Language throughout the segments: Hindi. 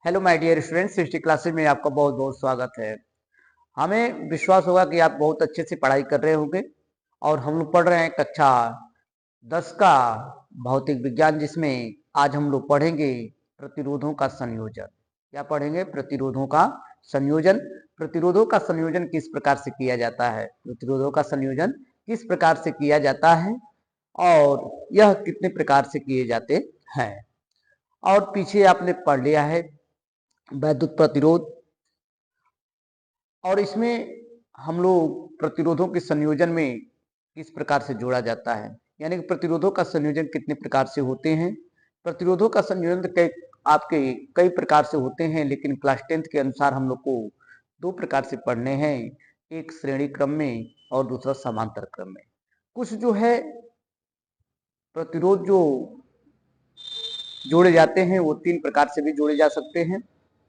Hello my dear students, history classes में आपका बहुत बहुत स्वागत है। हमें विश्वास होगा कि आप बहुत अच्छे से पढ़ाई कर रहे होंगे और हम लोग पढ़ रहे हैं कक्षा 10 का भौतिक विज्ञान, जिसमें आज हम लोग पढ़ेंगे प्रतिरोधों का संयोजन। क्या पढ़ेंगे? प्रतिरोधों का संयोजन। प्रतिरोधों का संयोजन किस प्रकार से किया जाता है, प्रतिरोधों का संयोजन किस प्रकार से किया जाता है और यह कितने प्रकार से किए जाते हैं। और पीछे आपने पढ़ लिया है वैद्युत प्रतिरोध, और इसमें हम लोग प्रतिरोधों के संयोजन में किस प्रकार से जोड़ा जाता है, यानी कि प्रतिरोधों का संयोजन कितने प्रकार से होते हैं। प्रतिरोधों का संयोजन आपके कई प्रकार से होते हैं, लेकिन क्लास 10th के अनुसार हम लोग को दो प्रकार से पढ़ने हैं, एक श्रेणी क्रम में और दूसरा समांतर क्रम में। कुछ जो है प्रतिरोध जो जोड़े जाते हैं वो 3 प्रकार से भी जोड़े जा सकते हैं,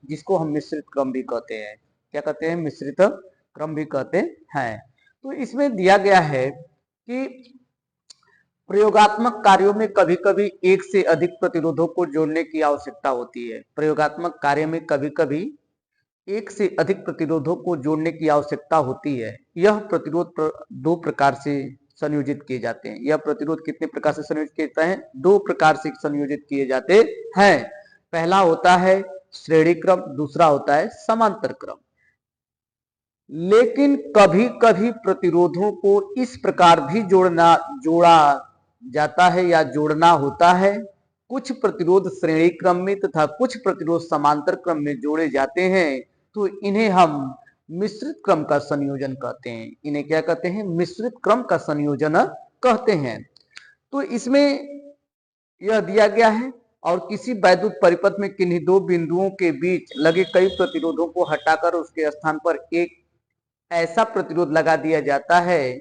जिसको हम मिश्रित क्रम भी कहते हैं। क्या कहते हैं? मिश्रित क्रम भी कहते हैं। तो इसमें दिया गया है कि प्रयोगात्मक कार्यों में कभी कभी एक से अधिक प्रतिरोधों को जोड़ने की आवश्यकता होती है। प्रयोगात्मक कार्य में कभी कभी एक से अधिक प्रतिरोधों को जोड़ने की आवश्यकता होती है। यह प्रतिरोध दो प्रकार से संयोजित किए जाते हैं। यह प्रतिरोध कितने प्रकार से संयोजित किए जाते हैं? दो प्रकार से संयोजित किए जाते हैं। पहला होता है श्रेणी क्रम, दूसरा होता है समांतर क्रम। लेकिन कभी कभी प्रतिरोधों को इस प्रकार भी जोड़ा जाता है या जोड़ना होता है। कुछ प्रतिरोध श्रेणी क्रम में तथा कुछ प्रतिरोध समांतर क्रम में जोड़े जाते हैं, तो इन्हें हम मिश्रित क्रम का संयोजन कहते हैं। इन्हें क्या कहते हैं? मिश्रित क्रम का संयोजन कहते हैं। तो इसमें यह दिया गया है, और किसी वैद्युत परिपथ में किन्हीं दो बिंदुओं के बीच लगे कई प्रतिरोधों को हटाकर उसके स्थान पर एक ऐसा प्रतिरोध लगा दिया जाता है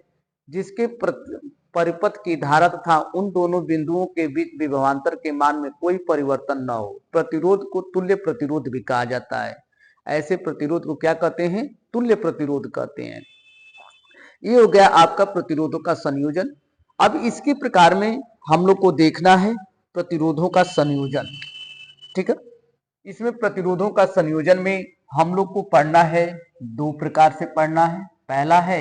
जिसके परिपथ की धारा तथा उन दोनों बिंदुओं के बीच विभवांतर के मान में कोई परिवर्तन न हो। प्रतिरोध को तुल्य प्रतिरोध भी कहा जाता है। ऐसे प्रतिरोध को क्या कहते हैं? तुल्य प्रतिरोध कहते हैं। ये हो गया आपका प्रतिरोधों का संयोजन। अब इसके प्रकार में हम लोग को देखना है प्रतिरोधों का संयोजन। ठीक है, इसमें प्रतिरोधों का संयोजन में हम लोग को पढ़ना है, दो प्रकार से पढ़ना है। पहला है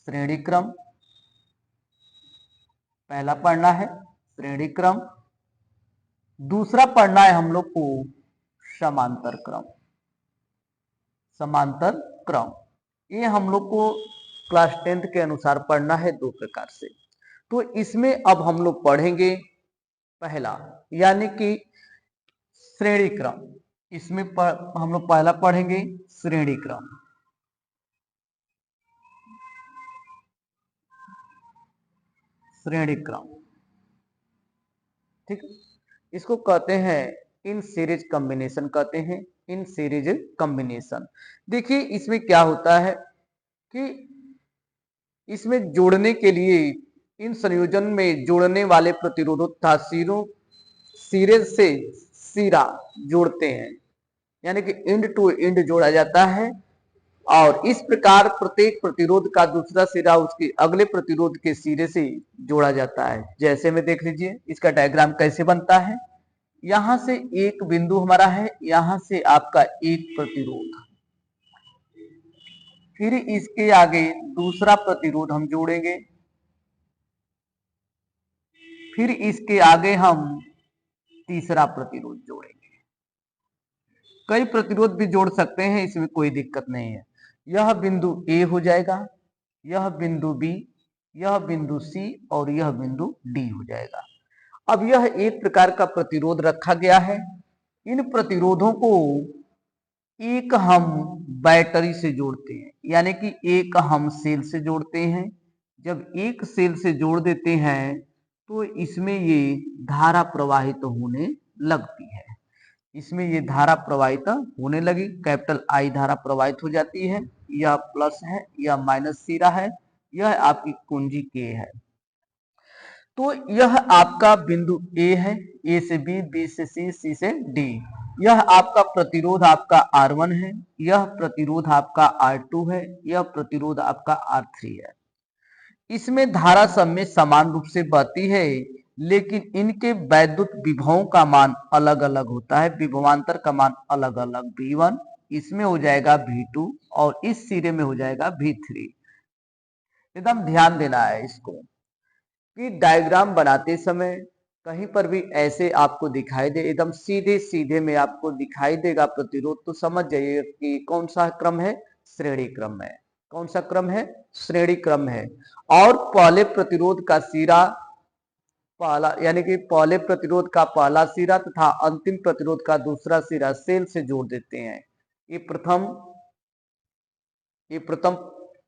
श्रेणी क्रम, पहला पढ़ना है श्रेणी क्रम। दूसरा पढ़ना है हम लोग को समांतर क्रम। समांतर क्रम ये हम लोग को क्लास 10th के अनुसार पढ़ना है दो प्रकार से। तो इसमें अब हम लोग पढ़ेंगे पहला, यानी कि श्रेणी क्रम। इसमें हम लोग पहला पढ़ेंगे श्रेणी क्रम। श्रेणी क्रम, ठीक, इसको कहते हैं इन सीरीज कॉम्बिनेशन, कहते हैं इन सीरीज कॉम्बिनेशन। देखिए इसमें क्या होता है कि इसमें जोड़ने के लिए इन संयोजन में जोड़ने वाले प्रतिरोधों तथा सिरे से सिरा जोड़ते हैं, यानी कि इंड टू इंड जोड़ा जाता है, और इस प्रकार प्रत्येक प्रतिरोध का दूसरा सिरा उसके अगले प्रतिरोध के सिरे से जोड़ा जाता है। जैसे में देख लीजिए इसका डायग्राम कैसे बनता है। यहां से एक बिंदु हमारा है, यहां से आपका एक प्रतिरोध, फिर इसके आगे दूसरा प्रतिरोध हम जोड़ेंगे, फिर इसके आगे हम तीसरा प्रतिरोध जोड़ेंगे। कई प्रतिरोध भी जोड़ सकते हैं, इसमें कोई दिक्कत नहीं है। यह बिंदु ए हो जाएगा, यह बिंदु बी, यह बिंदु सी और यह बिंदु डी हो जाएगा। अब यह एक प्रकार का प्रतिरोध रखा गया है। इन प्रतिरोधों को एक हम बैटरी से जोड़ते हैं, यानी कि एक हम सेल से जोड़ते हैं। जब एक सेल से जोड़ देते हैं तो इसमें ये धारा प्रवाहित होने लगती है। इसमें ये धारा प्रवाहित होने लगी, कैपिटल आई धारा प्रवाहित हो जाती है। यह प्लस है, यह माइनस सिरा है, यह आपकी कुंजी के है। तो यह आपका बिंदु ए है, ए से बी, बी से सी, सी से डी। यह आपका प्रतिरोध आपका R1 है, यह प्रतिरोध आपका R2 है, यह प्रतिरोध आपका R3 है। इसमें धारा सब में समान रूप से बहती है, लेकिन इनके वैद्युत विभवों का मान अलग अलग होता है, विभवांतर का मान अलग अलग। V1 इसमें हो जाएगा V2 और इस सिरे में हो जाएगा V3। एकदम ध्यान देना है इसको कि डायग्राम बनाते समय कहीं पर भी ऐसे आपको दिखाई दे, एकदम सीधे सीधे में आपको दिखाई देगा प्रतिरोध, तो समझ जाइए कि कौन सा क्रम है, श्रेणी क्रम है। कौन सा क्रम है, श्रेणी क्रम है। और पहले प्रतिरोध का सिरा पहला, यानी कि पहले प्रतिरोध का पहला सिरा तथा अंतिम प्रतिरोध का दूसरा सिरा सेल से जोड़ देते हैं। ये प्रथम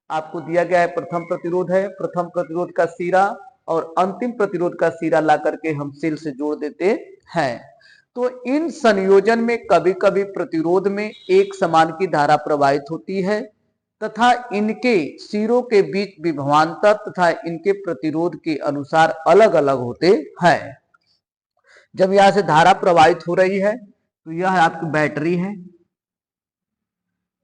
आपको दिया गया है, प्रथम प्रतिरोध है, प्रथम प्रतिरोध का सिरा और अंतिम प्रतिरोध का सिरा ला करके हम सेल से जोड़ देते हैं। तो इन संयोजन में कभी कभी प्रतिरोध में एक समान की धारा प्रवाहित होती है तथा इनके सिरों के बीच विभवांतर तथा इनके प्रतिरोध के अनुसार अलग अलग होते हैं। जब यहां से धारा प्रवाहित हो रही है तो यह आपकी बैटरी है।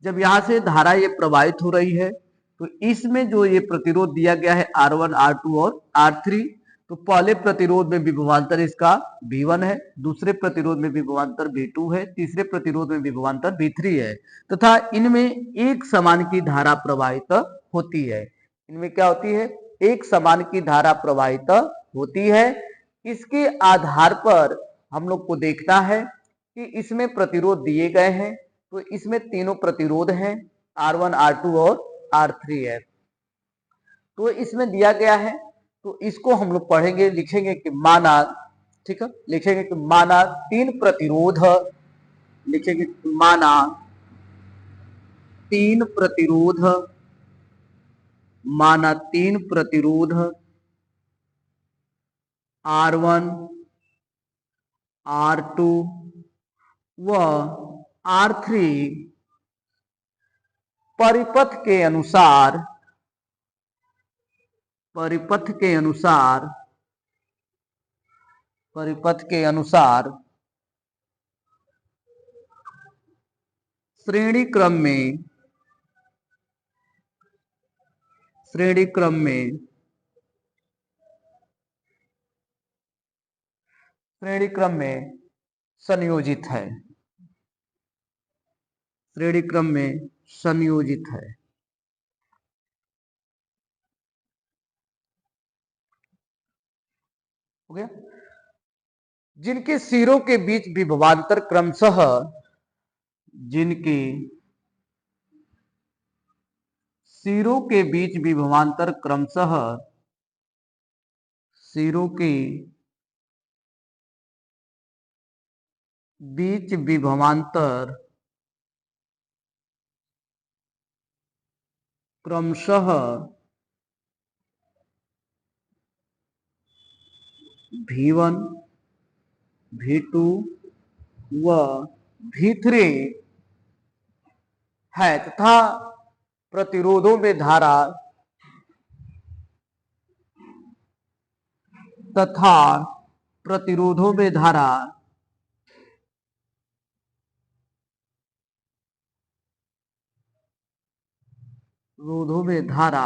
जब यहां से धारा ये प्रवाहित हो रही है तो इसमें जो ये प्रतिरोध दिया गया है R1, R2 और R3, तो पहले प्रतिरोध में विभवांतर इसका V1 है, दूसरे प्रतिरोध में विभवांतर V2 है, तीसरे प्रतिरोध में विभवांतर V3 है तथा इनमें एक समान की धारा प्रवाहित होती है। इनमें क्या होती है, एक समान की धारा प्रवाहित होती है। इसके आधार पर हम लोग को देखना है कि इसमें प्रतिरोध दिए गए हैं, तो इसमें तीनों प्रतिरोध हैं, R1, R2 और R3 है। तो इसमें दिया गया है, तो इसको हम लोग पढ़ेंगे, लिखेंगे कि माना, ठीक है, लिखेंगे कि माना तीन प्रतिरोध, लिखेंगे माना तीन प्रतिरोध, माना तीन प्रतिरोध R1, R2 व R3 परिपथ के अनुसार, परिपथ के अनुसार, परिपथ के अनुसार श्रेणी क्रम में, श्रेणी क्रम में, श्रेणी क्रम में संयोजित है, श्रेणी क्रम में संयोजित है। हो गया। जिनके सिरों के बीच विभवांतर क्रमशः, जिनके सिरों के बीच विभवांतर क्रमशः, सिरों के बीच विभवांतर क्रमशः V1, V2 व V3 है तथा प्रतिरोधों में धारा तथा प्रतिरोधों में धारा रोधों में धारा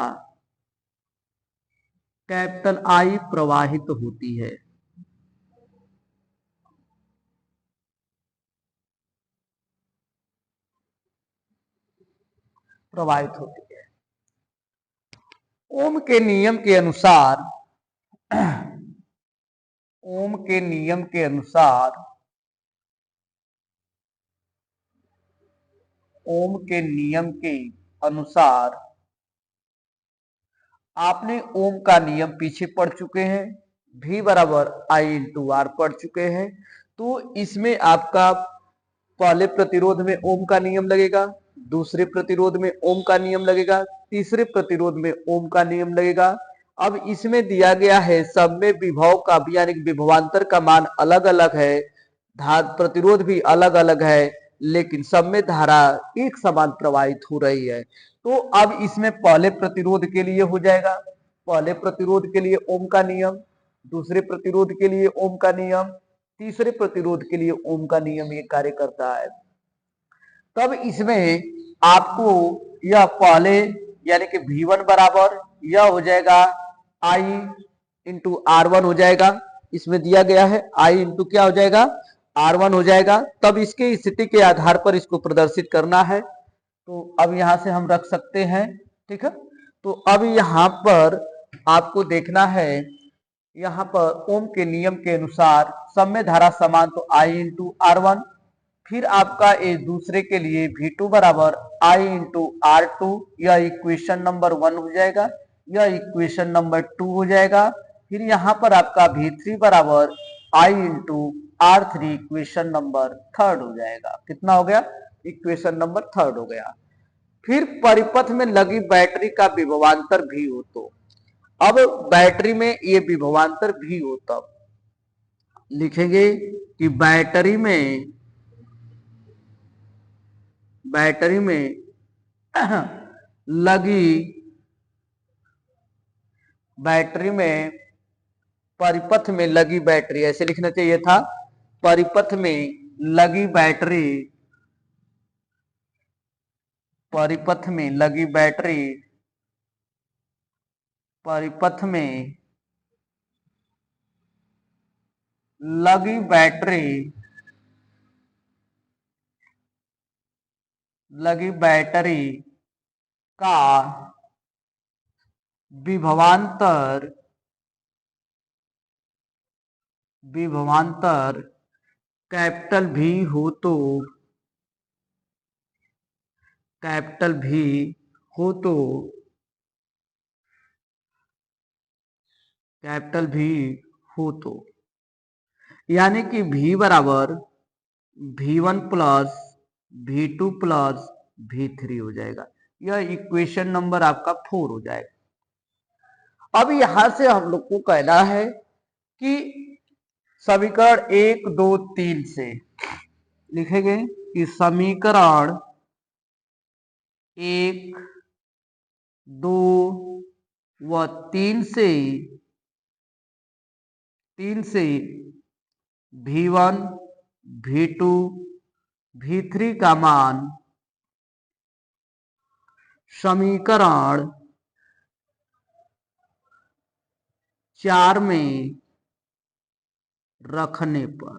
कैपिटल I प्रवाहित होती है, प्रवाहित होती है। ओम के नियम के अनुसार, ओम के नियम के अनुसार, ओम के नियम के अनुसार आपने ओम का नियम पीछे पढ़ चुके हैं, V बराबर I इंटू R पढ़ चुके हैं। तो इसमें आपका पहले प्रतिरोध में ओम का नियम लगेगा, दूसरे प्रतिरोध में ओम का नियम लगेगा, तीसरे प्रतिरोध में ओम का नियम लगेगा। अब इसमें दिया गया है सब में विभव का भी, यानी विभवांतर का मान अलग अलग है, प्रतिरोध भी अलग अलग है, लेकिन सब में धारा एक समान प्रवाहित हो रही है। तो अब इसमें पहले प्रतिरोध के लिए हो जाएगा, पहले प्रतिरोध के लिए ओम का नियम, दूसरे प्रतिरोध के लिए ओम का नियम, तीसरे प्रतिरोध के लिए ओम का नियम ये कार्य करता है। तब इसमें आपको यह पहले, यानी कि V1 बराबर यह हो जाएगा I इंटू R1 हो जाएगा, इसमें दिया गया है, आई इंटू क्या हो जाएगा, R1 हो जाएगा। तब इसके स्थिति के आधार पर इसको प्रदर्शित करना है, तो अब यहां से हम रख सकते हैं। ठीक है, तो अब यहां पर आपको देखना है, यहां पर ओम के नियम के अनुसार सब में धारा समान, तो I इंटू R1। फिर आपका ये दूसरे के लिए V2 बराबर I इंटू R2, यह इक्वेशन नंबर 1 हो जाएगा, यह इक्वेशन नंबर 2 हो जाएगा। फिर यहां पर आपका V3 बराबर I into R3, equation number 3 हो जाएगा। कितना हो गया, इक्वेशन नंबर 3 हो गया। फिर परिपथ में लगी बैटरी का विभवांतर भी हो, तो अब बैटरी में ये विभवांतर भी हो, तब लिखेंगे कि बैटरी में लगी बैटरी में परिपथ में लगी बैटरी, ऐसे लिखना चाहिए था, परिपथ में लगी बैटरी, परिपथ में लगी बैटरी, परिपथ में लगी बैटरी, लगी बैटरी का विभवांतर, विभवांतर कैपिटल भी हो, तो कैपिटल भी हो, तो कैपिटल भी हो, तो यानी कि V बराबर V1 plus V2 plus V3 हो जाएगा। यह इक्वेशन नंबर आपका 4 हो जाएगा। अब यहां से हम लोग को कहना है कि समीकरण 1 2 3 से लिखेंगे कि समीकरण 1 2 व 3 से V1 V2 V3 का मान समीकरण 4 में रखने पर,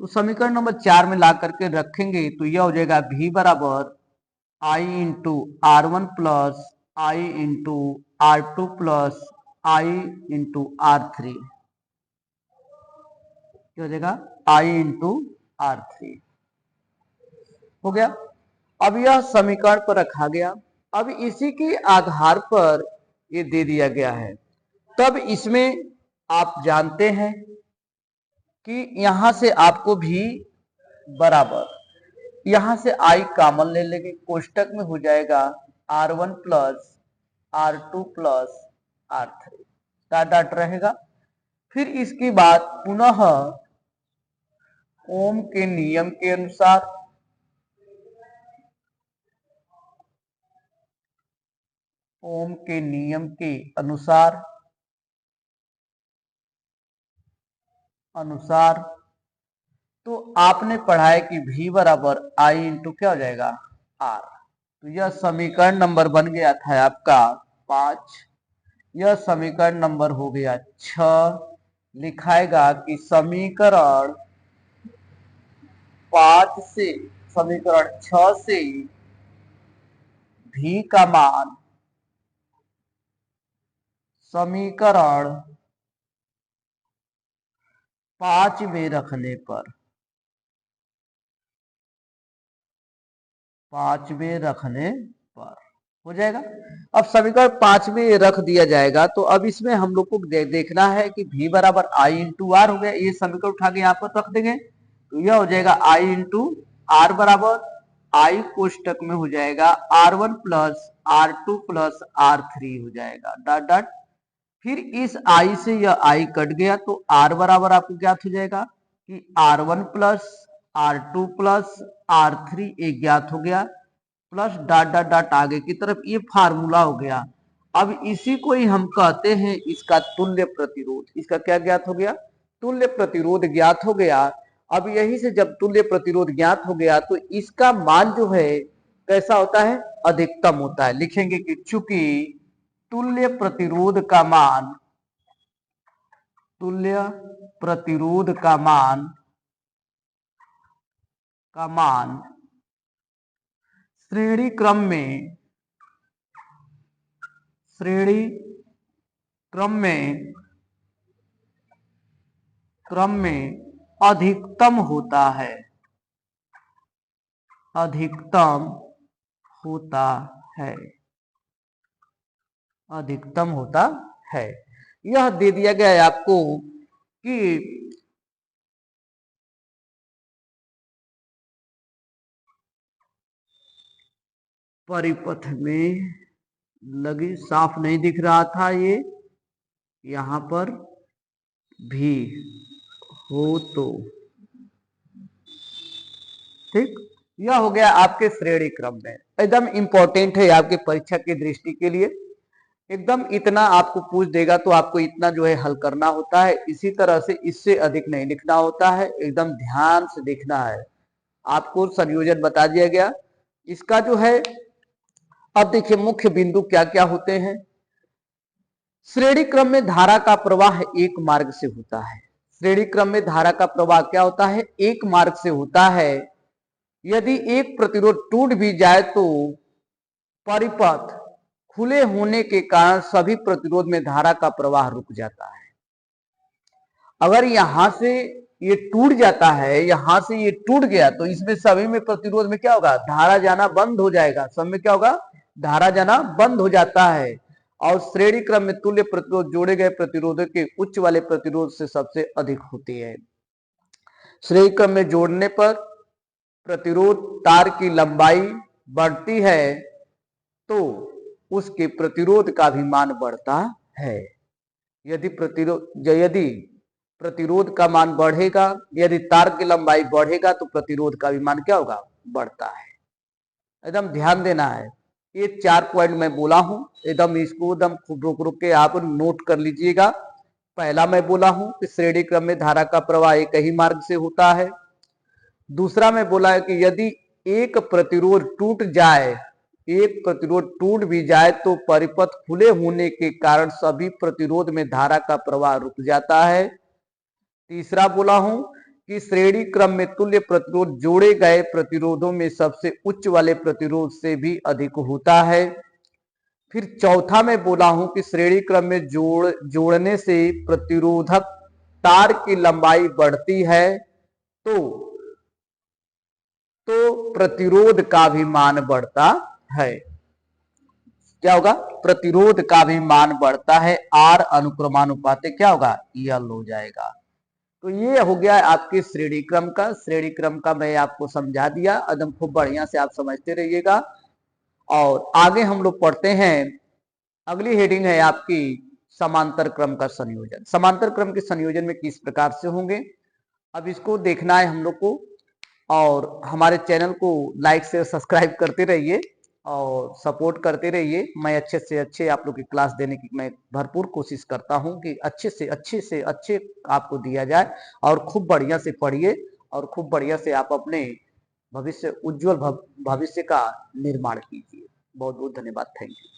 तो समीकरण नंबर 4 में ला करके रखेंगे तो यह हो जाएगा V बराबर I into R1 plus I into R2 plus I into R3, क्या हो जाएगा, I इंटू R3 हो गया। अब यह समीकरण पर रखा गया। अब इसी के आधार पर ये दे दिया गया है। तब इसमें आप जानते हैं कि यहां से आपको भी बराबर, यहां से I कॉमन ले लेंगे, कोष्टक में हो जाएगा R1 plus R2 plus R3, dot dot रहेगा। फिर इसके बाद पुनः ओम के नियम के अनुसार, ओम के नियम के अनुसार तो आपने पढ़ा है कि V बराबर I इंटू क्या हो जाएगा, R। तो यह समीकरण नंबर बन गया था आपका 5, यह समीकरण नंबर हो गया 6। लिखाएगा कि समीकरण 5 से, समीकरण 6 से V का मान समीकरण 5 में रखने पर, 5 में रखने पर हो जाएगा। अब समीकरण 5 में रख दिया जाएगा, तो अब इसमें हम लोग को देखना है कि V बराबर I इंटू आर हो गया, ये समीकरण उठा के यहाँ पर रख देंगे, तो यह हो जाएगा I इंटू आर बराबर I कोष्टक में हो जाएगा R1 plus R2 plus R3 हो जाएगा, डॉट डॉट। फिर इस I से यह I कट गया, तो R बराबर आपको ज्ञात हो जाएगा कि R1 plus R2 plus R3 एक ज्ञात हो गया, प्लस डॉट डॉट डॉट आगे की तरफ, ये फार्मूला हो गया। अब इसी को ही हम कहते हैं इसका तुल्य प्रतिरोध। इसका क्या ज्ञात हो गया, तुल्य प्रतिरोध ज्ञात हो गया। अब यही से जब तुल्य प्रतिरोध ज्ञात हो गया तो इसका मान जो है कैसा होता है, अधिकतम होता है। लिखेंगे कि चूंकि तुल्य प्रतिरोध का मान, तुल्य प्रतिरोध का मान श्रेणी क्रम में अधिकतम होता है, अधिकतम होता है। यह दे दिया गया है आपको कि परिपथ में लगी, साफ नहीं दिख रहा था ये, यहां पर भी हो तो ठीक। यह हो गया आपके श्रेणी क्रम में, एकदम इंपॉर्टेंट है आपके परीक्षा की दृष्टि के लिए। एकदम इतना आपको पूछ देगा तो आपको इतना जो है हल करना होता है। इसी तरह से इससे अधिक नहीं लिखना होता है, एकदम ध्यान से देखना है। आपको संयोजन बता दिया गया इसका जो है। अब देखिए मुख्य बिंदु क्या क्या होते हैं। श्रेणी क्रम में धारा का प्रवाह एक मार्ग से होता है। श्रेणी क्रम में धारा का प्रवाह क्या होता है, एक मार्ग से होता है। यदि एक प्रतिरोध टूट भी जाए तो परिपथ खुले होने के कारण सभी प्रतिरोध में धारा का प्रवाह रुक जाता है। अगर यहां से ये टूट जाता है, यहां से ये टूट गया तो इसमें सभी में प्रतिरोध में क्या होगा, धारा जाना बंद हो जाएगा। सब में क्या होगा, धारा जाना बंद हो जाता है। और श्रेणी क्रम में तुल्य प्रतिरोध जोड़े गए प्रतिरोधों के उच्च वाले प्रतिरोध से सबसे अधिक होती है। श्रेणी क्रम में जोड़ने पर प्रतिरोध तार की लंबाई बढ़ती है तो उसके प्रतिरोध का भी मान बढ़ता है। यदि प्रतिरोध का मान बढ़ेगा, यदि तार की लंबाई बढ़ेगा तो प्रतिरोध का भी मान क्या होगा, बढ़ता है। एकदम ध्यान देना है। ये 4 पॉइंट मैं बोला हूं, एकदम इसको एकदम खूब रुक रुक के आप नोट कर लीजिएगा। पहला मैं बोला हूं कि श्रेणी क्रम में धारा का प्रवाह एक ही मार्ग से होता है। दूसरा मैं बोला है कि यदि एक प्रतिरोध टूट भी जाए तो परिपथ खुले होने के कारण सभी प्रतिरोध में धारा का प्रवाह रुक जाता है। तीसरा बोला हूं कि श्रेणी क्रम में तुल्य प्रतिरोध जोड़े गए प्रतिरोधों में सबसे उच्च वाले प्रतिरोध से भी अधिक होता है। फिर चौथा मैं बोला हूं कि श्रेणी क्रम में जोड़ने से प्रतिरोधक तार की लंबाई बढ़ती है तो प्रतिरोध का भी मान बढ़ता है। क्या होगा, प्रतिरोध का भी मान बढ़ता है। आर अनुक्रमानुपात क्या होगा, यल हो जाएगा। तो ये हो गया आपके श्रेणी क्रम का। श्रेणी क्रम का मैं आपको समझा दिया, एकदम खूब बढ़िया से आप समझते रहिएगा। और आगे हम लोग पढ़ते हैं, अगली हेडिंग है आपकी समांतर क्रम का संयोजन। समांतर क्रम के संयोजन में किस प्रकार से होंगे, अब इसको देखना है हम लोग को। और हमारे चैनल को लाइक से सब्सक्राइब करते रहिए और सपोर्ट करते रहिए। मैं अच्छे से अच्छे आप लोग की क्लास देने की मैं भरपूर कोशिश करता हूं कि अच्छे से अच्छे आपको दिया जाए। और खूब बढ़िया से पढ़िए और खूब बढ़िया से आप अपने उज्जवल भविष्य का निर्माण कीजिए। बहुत बहुत धन्यवाद, थैंक यू।